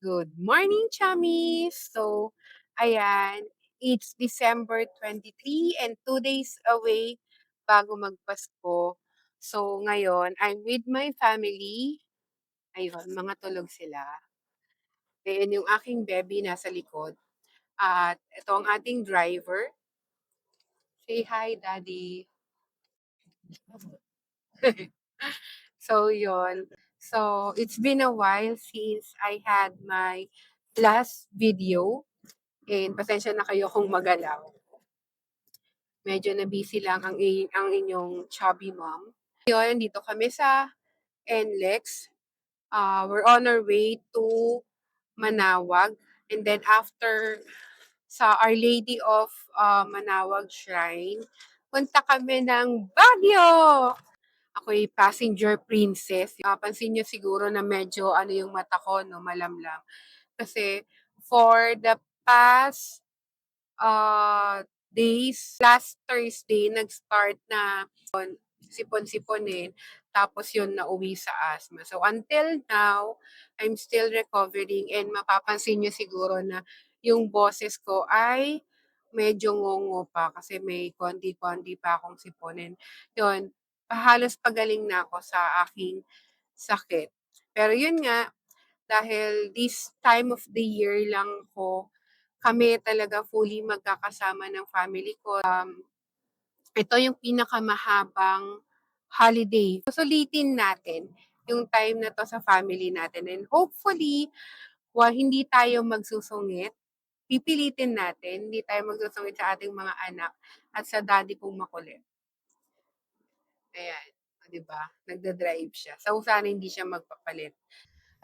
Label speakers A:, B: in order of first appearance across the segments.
A: Good morning, chummies! So, ayan, it's December 23 and 2 days away bago magpasko. So, ngayon, I'm with my family. Ayun, mga tulog sila. Then, yung aking baby nasa likod. At ito ang ating driver. Say hi, Daddy. So, yon. So, it's been a while since I had my last video. And pasensya na kayo kung magalaw. Medyo na busy lang ang inyong chubby mom. Ngayon, dito kami sa NLEX. We're on our way to Manawag. And then after sa Our Lady of Manawag Shrine, punta kami ng Baguio! Ako'y passenger princess. Pansin nyo siguro na medyo yung mata ko, no, malamlam. Kasi for the past days, last Thursday, nag-start na sipon-siponin. Tapos yun, nauwi sa asthma. So until now, I'm still recovering and mapapansin nyo siguro na yung boses ko ay medyo ngongo pa kasi may konti-konti pa akong siponin. Yun, halos pagaling na ako sa aking sakit. Pero yun nga, dahil this time of the year lang ko kami talaga fully magkakasama ng family ko. Ito yung pinakamahabang holiday. Susulitin natin yung time na to sa family natin. And hopefully, hindi tayo magsusungit, pipilitin natin, hindi tayo magsusungit sa ating mga anak at sa daddy pong makulit. Ayan, di ba? Nagda-drive siya. So, sana hindi siya magpapalit.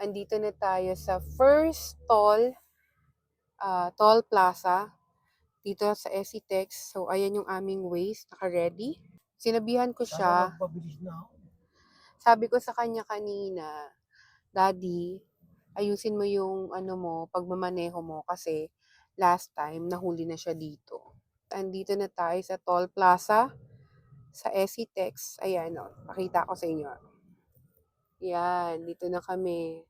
A: Andito na tayo sa first toll plaza dito sa SCTEX. So, ayan yung aming Waze, naka-ready. Sinabihan ko siya. Sabi ko sa kanya kanina, Daddy, ayusin mo yung pagmamaneho mo kasi last time nahuli na siya dito. Andito na tayo sa toll plaza sa SCTEX. Ayan, pakita ko sa inyo. Yan, dito na kami.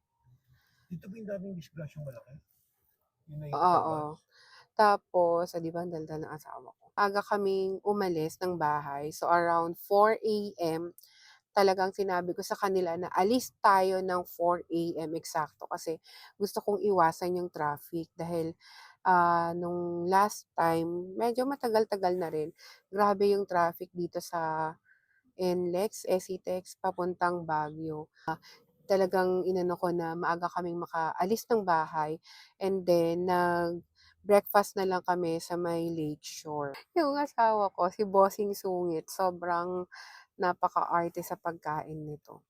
B: Dito ba yung daming disgrasyang malaki?
A: Oo. Tapos, di ba, ang daldal ng asawa ko. Aga kaming umalis ng bahay. So, around 4 a.m., talagang sinabi ko sa kanila na alis tayo ng 4 a.m. eksakto kasi gusto kong iwasan yung traffic dahil nung last time, medyo matagal-tagal na rin. Grabe yung traffic dito sa NLEX, SCTEX, papuntang Baguio. Talagang inano ko na maaga kaming makaalis ng bahay and then breakfast na lang kami sa may Lakeshore. Yung asawa ko, si Bossing Sungit, sobrang napaka-arte sa pagkain nito.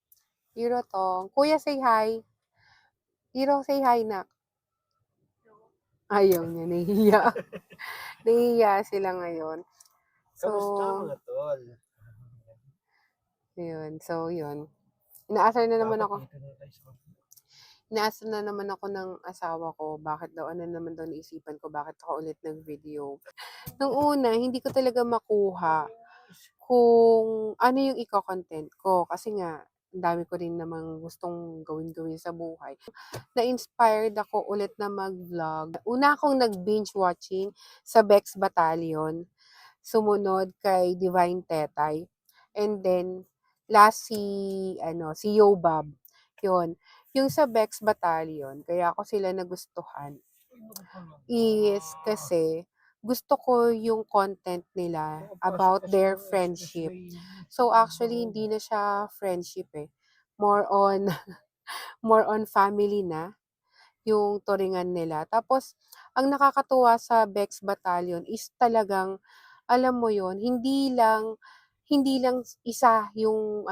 A: Hiro Tong, Kuya say hi. Hiro say hi na. Ayaw niya, nahihiya. Nahihiya sila ngayon. So,
B: Kamusta mga tol?
A: yun. So, yun. Inaasar na naman ako.
B: Dito na tayo sa
A: Inaasar na naman ako ng asawa ko. Bakit daw, naman daw naisipan ko, bakit ako ulit nag-video. Nung una, hindi ko talaga makuha kung ano yung i-content ko. Kasi nga, ang dami ko rin namang gustong gawin sa buhay. Na-inspired ako ulit na mag-vlog. Una akong nag-binge watching sa Bex Battalion. Sumunod kay Divine Tetay. And then, last si Yobab. Yun. Yung sa Bex Battalion, kaya ako sila nagustuhan is kasi gusto ko yung content nila about their friendship. So actually hindi na siya friendship eh. More on more on family na yung turingan nila. Tapos ang nakakatuwa sa Bex Battalion is talagang alam mo yon, hindi lang isa yung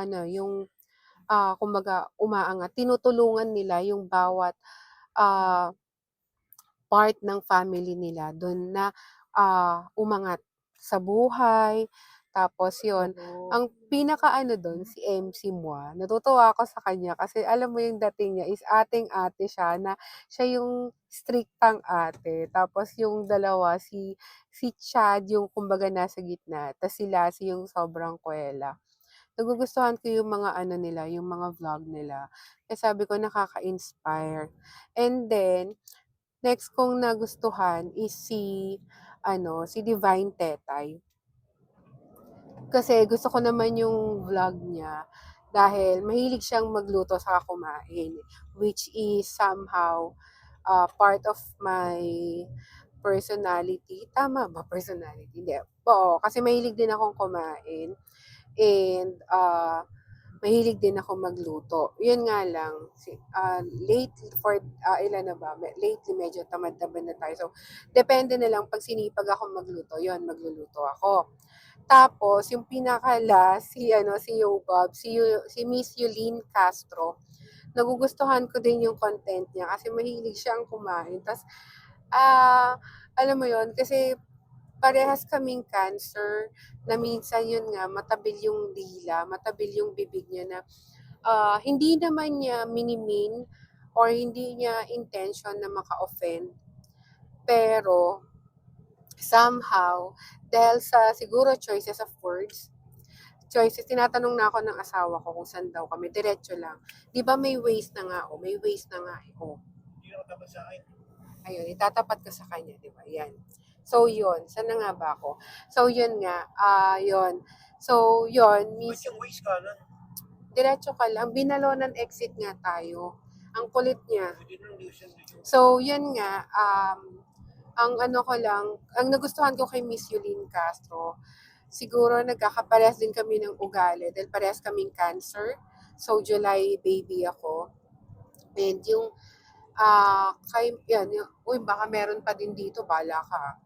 A: kumbaga umaangat. Tinutulungan nila yung bawat ah, part ng family nila doon na umangat sa buhay. Tapos yon, ang pinakaano doon si MC Moa. Natutuwa ako sa kanya kasi alam mo yung dating niya is ating-ate siya na siya yung strictang ate. Tapos yung dalawa si Chad yung kumbaga nasa gitna. Tapos si Lassie yung sobrang kuwela. nagugustuhan ko yung mga ano nila, yung mga vlog nila. Kaya sabi ko nakaka-inspire. And then, next kong nagustuhan is si Divine Tetay. Kasi gusto ko naman yung vlog niya dahil mahilig siyang magluto sa kumain, which is somehow part of my personality. Tama ba personality? Hindi. Oo, kasi mahilig din akong kumain and mahilig din ako magluto. Yun nga lang, lately, ilan na ba? Lately, medyo tamad-tamad na tayo. So, depende na lang pag sinipag ako magluto, yun, magluluto ako. Tapos, yung pinaka-last, si Yobab, si Miss Yulene Castro, nagugustuhan ko din yung content niya kasi mahilig siyang kumain. Tapos, ah, alam mo yon kasi parehas kaming cancer na minsan yun nga, matabil yung dila, matabil yung bibig niya na hindi naman niya minimin or hindi niya intention na maka-offend. Pero, somehow, dahil sa siguro choices of words, tinatanong na ako ng asawa ko kung saan daw kami, diretso lang. Di ba may ways na nga, may ways na nga,
B: Hindi ako tapos sa akin.
A: ayun, itatapat ko sa kanya, di ba? Yan. So, yun. Saan na nga ba ako? So, yun nga. Yun. So, yun.
B: Ba't yung waste ka nun?
A: Diretso ka lang. Binalonan exit nga tayo. Ang kulit niya.
B: Pwede nung listen to you.
A: So, yun nga. Ang ano ko lang, ang nagustuhan ko kay Miss Yulene Castro, siguro nagkakaparehas din kami ng ugali dahil parehas kaming cancer. So, July baby ako. And yung baka meron pa din dito, bala ka.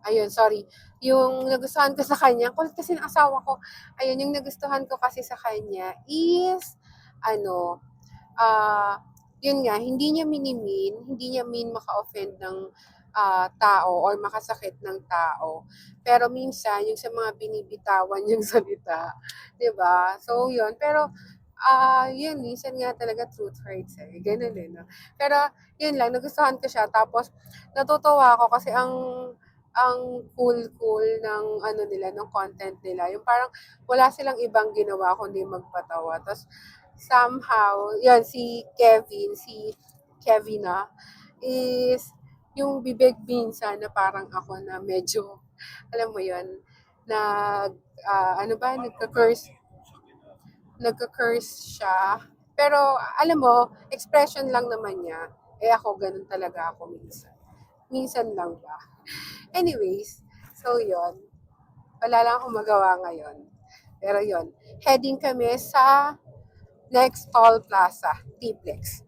A: Ayun, sorry. Yung nagustuhan ko sa kanya, kulit kasi ng asawa ko, ayun, yung nagustuhan ko kasi sa kanya is, ano, yun nga, hindi niya minimin, hindi niya maka-offend ng tao or makasakit ng tao. Pero minsan, yung sa mga binibitawan yung salita, 'di ba? So, yun. Pero, yun, minsan nga talaga truth hurts eh. Ganun eh, no? Pero, yun lang, nagustuhan ko siya. Tapos, natutuwa ako kasi ang cool ng ano nila, ng content nila. Yung parang wala silang ibang ginawa kundi magpatawa. Tapos, somehow, yan, si Kevin is yung bibig minsan na parang ako na medyo, alam mo yun, ano ba, nagka-curse siya. Pero, alam mo, expression lang naman niya. Eh ako, ganun talaga ako minsan. Minsan lang ba? Anyways, so yon, wala lang akong magawa ngayon. Pero yon, heading kami sa next Toll Plaza, T-Plex.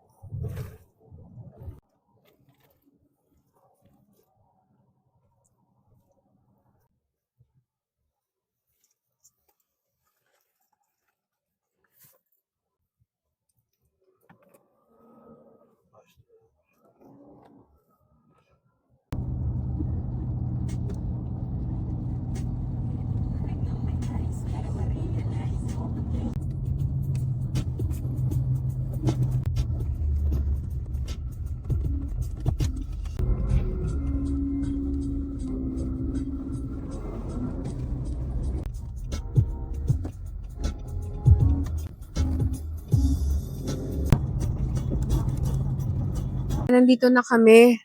A: Nandito na kami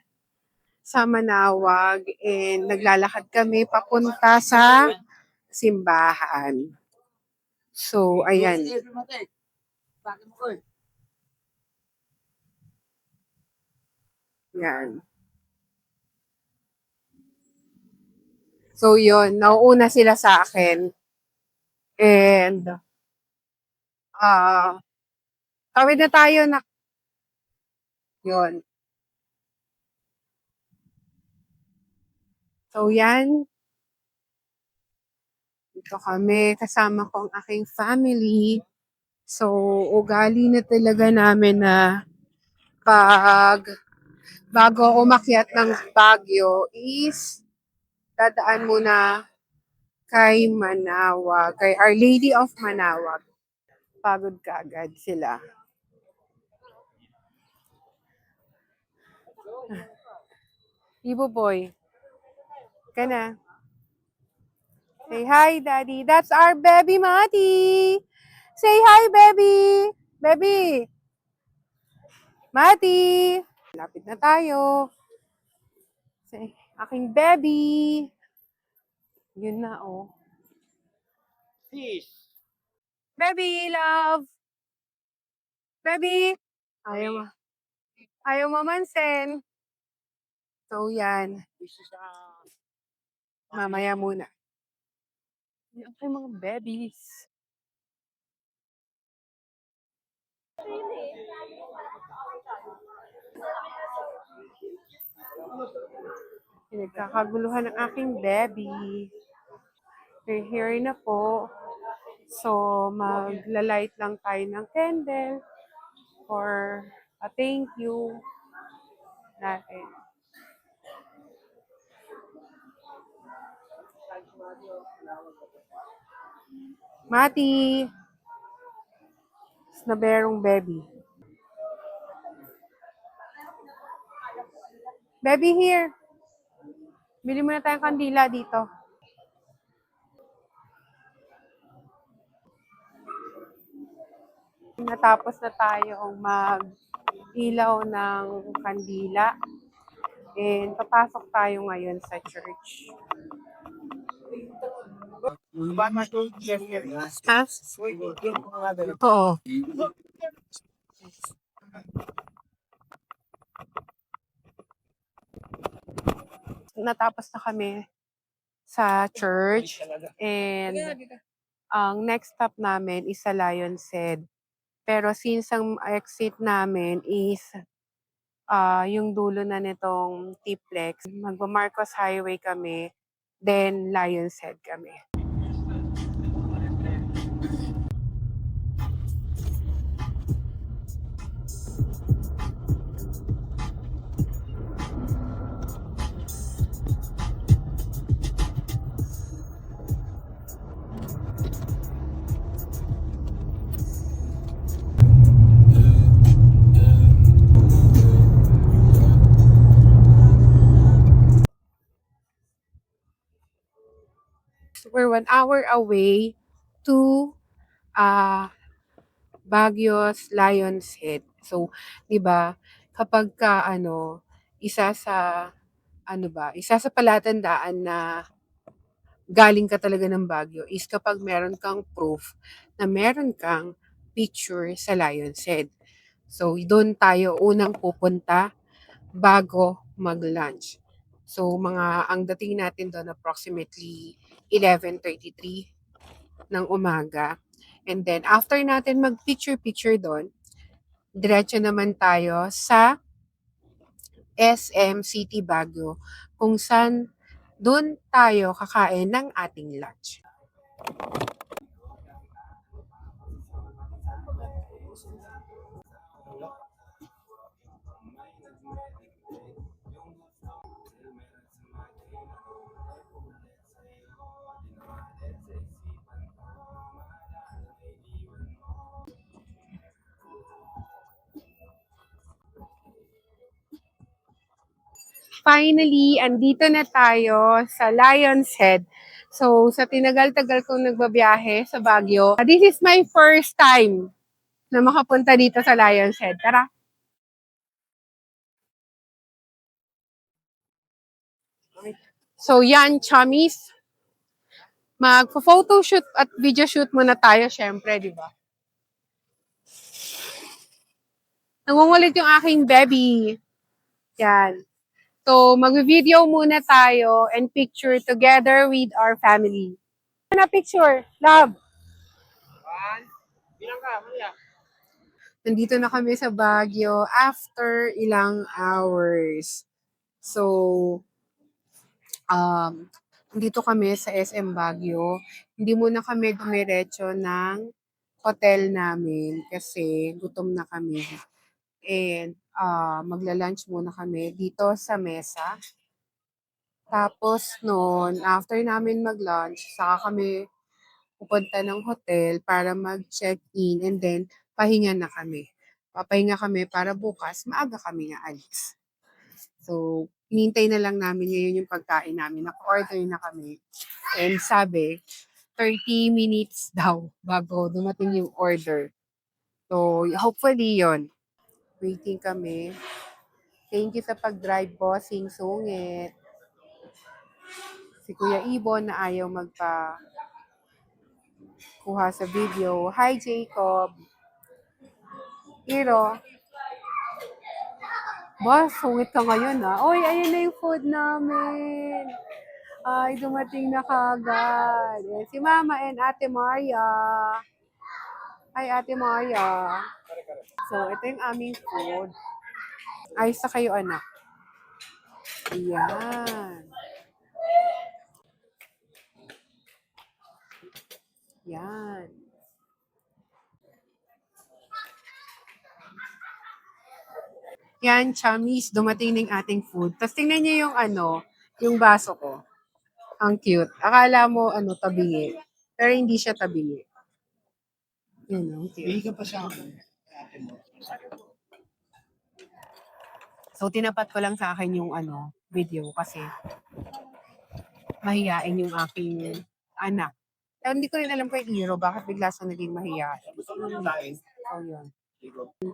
A: sa Manawag and naglalakad kami papunta sa simbahan. So, ayan. Yan. So, yun. Nauuna sila sa akin. And, tawid na tayo na. Yun. So, yan. Dito kami. Kasama ko ang aking family. So, ugali na talaga namin na bago umakyat ng Baguio is dadaan muna kay Manawag, kay Our Lady of Manawag. Pagod kaagad sila. Ibo boy, ka na. Say hi, Daddy. That's our baby, Mati. Say hi, baby. Baby. Mati. Lapit na tayo. Say, aking baby. Yun na, oh.
B: Fish.
A: Baby, love. Baby. Ayaw mo. Ayaw mamansin. So, yan.
B: Fish sa...
A: Mamaya muna. Yan po yung mga babies. Pinagkakaguluhan ng aking baby. We're here na po. So, magla-light lang tayo ng candle for a thank you natin. Mati! Na berong baby. Baby here. Bili muna tayong kandila dito. Natapos na tayong mag-ilaw ng kandila. And papasok tayo ngayon sa church. Ha? Oo. Natapos na kami sa church. And ang next stop namin is sa Lion's Head. Pero since ang exit namin is yung dulo na nitong T-Plex, Magba-Marcos Highway kami, then Lion's Head kami. We're 1 hour away to Baguio's Lion's Head. So, 'di ba, kapag ka isa sa palatandaan na galing ka talaga ng Baguio is kapag meron kang proof na meron kang picture sa Lion's Head. So, doon tayo unang pupunta bago mag-lunch. So, ang dating natin doon approximately 11:33 ng umaga. And then, after natin mag-picture-picture doon, diretso naman tayo sa SM City Baguio, kung saan doon tayo kakain ng ating lunch. Finally, andito na tayo sa Lion's Head. So, sa tinagal-tagal kong nagbabiyahe sa Baguio, this is my first time na makapunta dito sa Lion's Head. Tara! So, yan, chummies. Mag-photoshoot at video shoot muna tayo, syempre, di ba? Nangungulit yung aking baby. Yan. So, mag-video muna tayo and picture together with our family. Na picture, love.
B: Bilang ka, Maria.
A: Nandito na kami sa Baguio after ilang hours. So, dito kami sa SM Baguio. Hindi muna kami dumiretso ng hotel namin kasi gutom na kami. And magla-lunch muna kami dito sa mesa. Tapos noon, after namin mag-lunch, saka kami pupunta ng hotel para mag-check-in and then pahinga na kami. Papahinga kami para bukas maaga kami na alis. So, hinihintay na lang namin ngayon yung pagkain namin. Naka-order na kami. And sabi, 30 minutes daw bago dumating yung order. So, hopefully yon. Waiting kami. Thank you sa pag-drive, bossing sungit. Si Kuya Ibon na ayaw kuha sa video. Hi, Jacob. Hiro. Boss, sungit ka ngayon ah. Oy, ayun na yung food namin. Ay, dumating na kagad. Eh, si Mama and Ate Maria. Hi, Ate Maria. So, ito yung aming food. Ayos na kayo, anak. Yan. Yan. Yan, chummies. Dumating na yung ating food. Tapos tingnan niyo yung yung baso ko. Ang cute. Akala mo, tabingi. Pero hindi siya tabingi. Yun, ang
B: Hindi
A: cute.
B: ka pa sa akin.
A: So, tinapat ko lang sa akin yung video kasi mahiyain yung aking anak. Pero hindi ko rin alam kay Hiro bakit bigla siya naging mahiyain.
B: Gusto mo nang lain?
A: So, yun.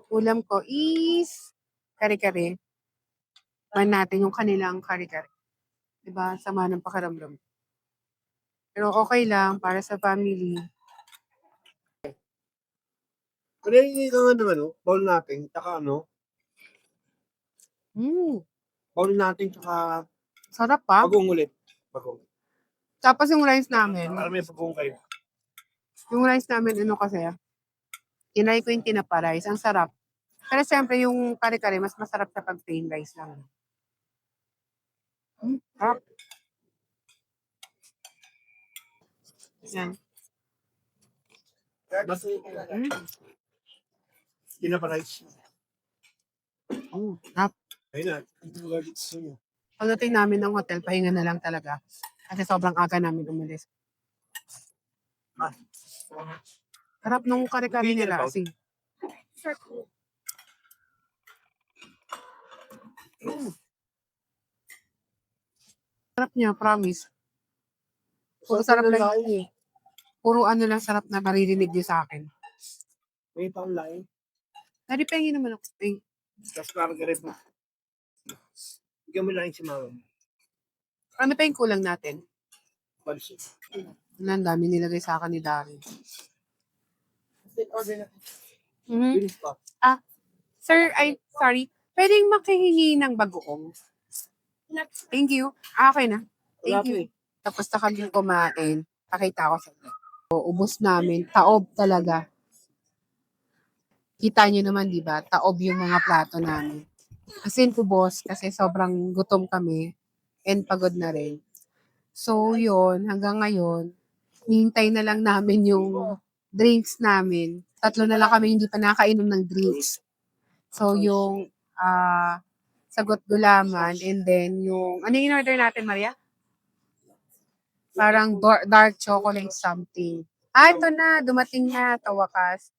A: Ulam ko is kare-kare. Man natin yung kanilang kare-kare. Diba? Sama ng pakiramdam. Pero okay lang para sa family.
B: Ano yung nga naman, bowl natin, tsaka bowl natin, tsaka
A: Sarap pa.
B: pagong ulit. Pagong.
A: Tapos yung rice namin,
B: Para may pagong kayo.
A: kasi, tinry ko yung tinapa rice. Ang sarap. Pero siyempre yung kare-kare, mas masarap sa pag plain rice lang. Sarap. Yan.
B: Mas pinaparais.
A: Sarap.
B: Ayun na. Ito nga gusto nyo.
A: Pagdating namin ng hotel, pahinga na lang talaga. Kasi sobrang aga namin umalis. Sarap nung kare-kare nila. Kasi, sarap niya, promise. Puro sarap lang.
B: lain eh.
A: Puro lang sarap na maririnig niyo sa akin.
B: May pang lain.
A: Daddy, pengi naman ako. Pengi.
B: Tapos parang garit mo. Bigyan mo lain si mama.
A: Ano pa yung kulang natin?
B: Pansin.
A: Ang dami nilagay sa akin ni Darren.
B: Order na.
A: Mhm.
B: Bilis pa.
A: Sir, sorry. Pwedeng makihingi ng bagoong. Thank you. Okay na.
B: Wala
A: Thank you.
B: pa eh.
A: Tapos na kami kumain. Pakita ko sa inyo. So, ubos namin. Taob talaga. Kita nyo naman, di ba? Taob yung mga plato namin. As in to boss, kasi sobrang gutom kami and pagod na rin. So, yun. Hanggang ngayon, hihintay na lang namin yung drinks namin. 3 na lang kami hindi pa nakainom ng drinks. So, yung sagot gulaman and then yung, ano yung order natin, Maria? Parang dark chocolate something. Ito na, dumating na, tawakas.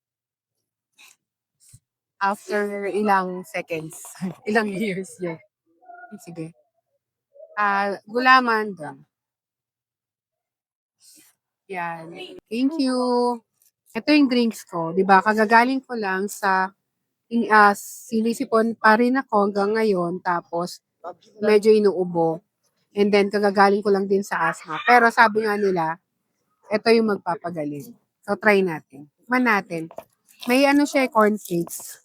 A: After ilang seconds, ilang years yun. Sige. Gulaman doon. Yan. Thank you. Ito yung drinks ko. 'Di ba? Kagagaling ko lang sa sinisipon pa rin ako hanggang ngayon. Tapos, medyo inuubo. And then, kagagaling ko lang din sa asthma. Pero sabi nga nila, ito yung magpapagaling. So, try natin. Man natin. May siya, cornflakes.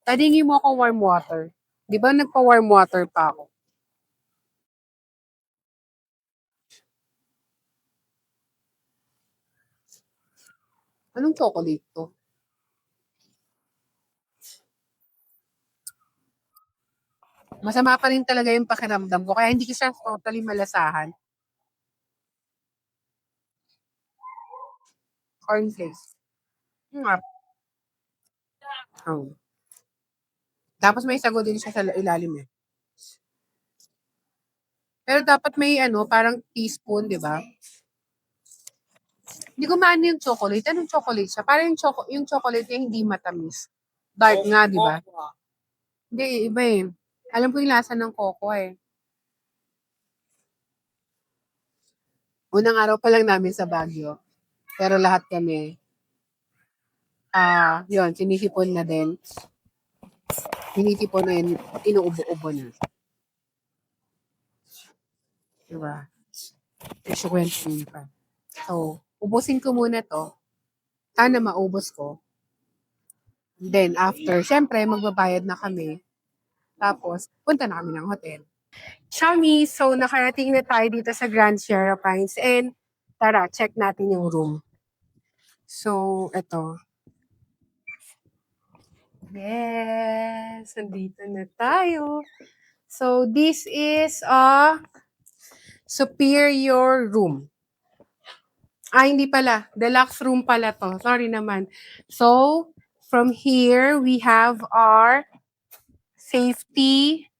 A: Tadingin mo ako warm water. Di ba nagpa-warm water pa ako? Anong chocolate to? Masama pa rin talaga yung pakiramdam ko. Kaya hindi ko siya totally malasahan. Cornflakes. Oh. Tapos may sago din siya sa ilalim eh. Pero dapat may parang teaspoon, di ba? Hindi ko maano yung chocolate. Anong chocolate siya? Parang yung chocolate niya hindi matamis. Dark nga, di ba? Hindi, iba eh. Alam ko yung lasa ng coco eh. Unang araw pa lang namin sa Baguio. Pero lahat kami, yun, sinisipon na din. Sinisipon na yun, inuubo-ubo na. Diba? Isyukwento yun pa. So, ubusin ko muna to. Sana maubos ko. Then, after, syempre, magbabayad na kami. Tapos, punta na kami ng hotel. Shami, so nakarating na tayo dito sa Grand Sierra Pines. And, tara, check natin yung room. So, eto. Yes! Nandito na tayo. So, this is a superior room. Hindi pala. Deluxe room pala to. Sorry naman. So, from here, we have our safety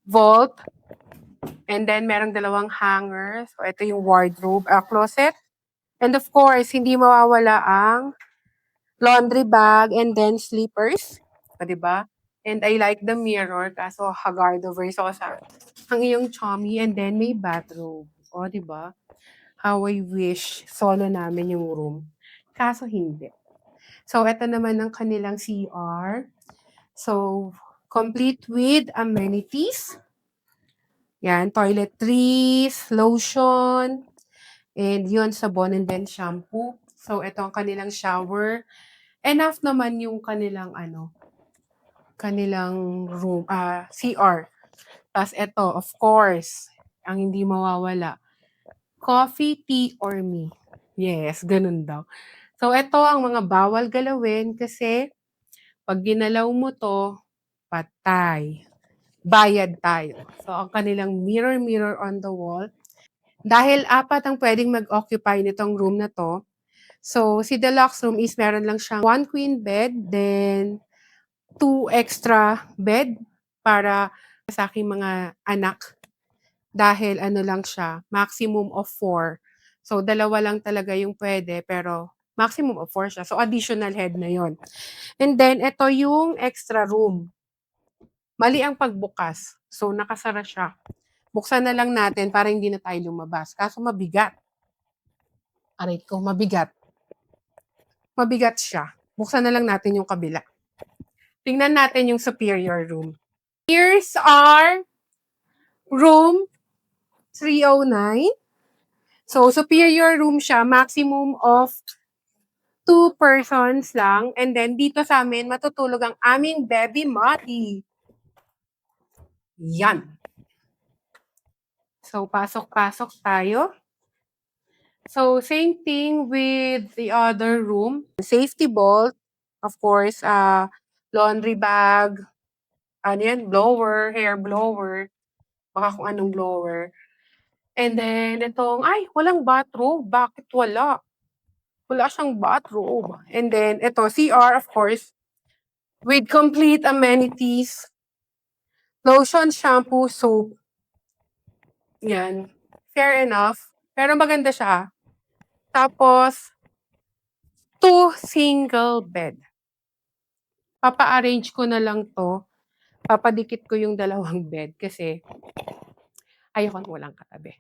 A: vault. And then, merong dalawang hanger. So, ito yung wardrobe, closet. And of course, hindi mawawala ang laundry bag and then slippers. O, diba? And I like the mirror. Kaso, haggard over so sa ang iyong chummy. And then, may bathrobe. O, diba? How I wish solo namin yung room. Kaso hindi. So, ito naman ang kanilang CR. So, complete with amenities. Yan, toiletries, lotion, and yun, sabon and then shampoo. So, ito ang kanilang shower. Enough naman yung kanilang, kanilang room, CR. Tapos ito, of course, ang hindi mawawala, coffee, tea, or me. Yes, ganun daw. So, ito ang mga bawal galawin kasi pag ginalaw mo to, patay. Bayad tayo. So, ang kanilang mirror on the wall. Dahil 4 ang pwedeng mag-occupy nitong room na to, so si deluxe room is meron lang siyang 1 queen bed, then 2 extra bed para sa aking mga anak. Dahil lang siya, maximum of 4. So, 2 lang talaga yung pwede, pero maximum of 4 siya. So, additional head na yon. And then, ito yung extra room. Mali ang pagbukas. So, nakasara siya. Buksan na lang natin para hindi na tayo lumabas. Kaso mabigat. Aray ko, mabigat. Mabigat siya. Buksan na lang natin yung kabila. Tingnan natin yung superior room. Here's our room 309. So, superior room siya. Maximum of 2 persons lang. And then, dito sa amin, matutulog ang aming baby Mati. Yan. So, pasok-pasok tayo. So, same thing with the other room. Safety bolt, of course, laundry bag, blower, hair blower, baka kung anong blower. And then, itong, walang bathrobe. Bakit wala? Wala siyang bathrobe. And then, ito, CR, of course, with complete amenities. Lotion, shampoo, soap. Yan. Fair enough. Pero maganda siya. Tapos, 2 single bed. Papa-arrange ko na lang to. Papadikit ko yung 2 bed kasi ayoko walang katabi.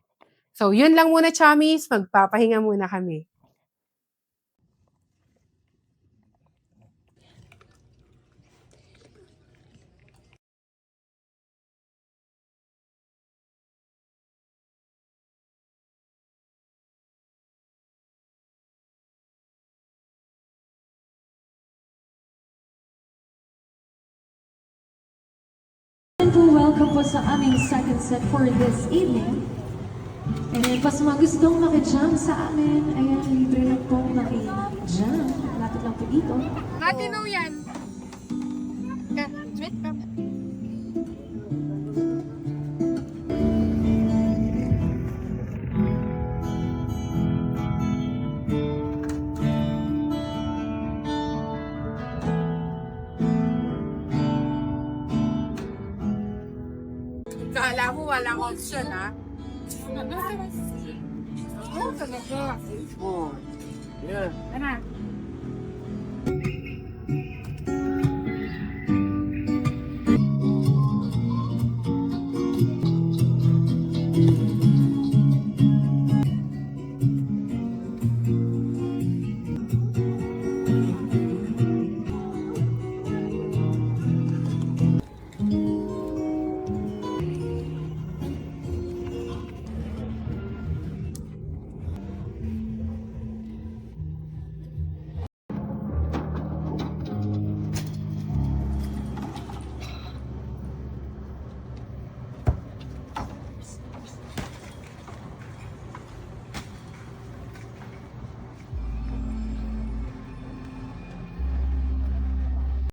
A: So, yun lang muna, chummies. Magpapahinga muna kami.
C: Welcome po sa aming second set for this evening. And then, pas mga gustong makijam sa amin, ayan, libre lang po makijam. Lapit lang po dito.
A: Matino yan. Wait, kala mo walang option, ha? Oh, talaga.
B: Oh. Yeah.
A: Ano?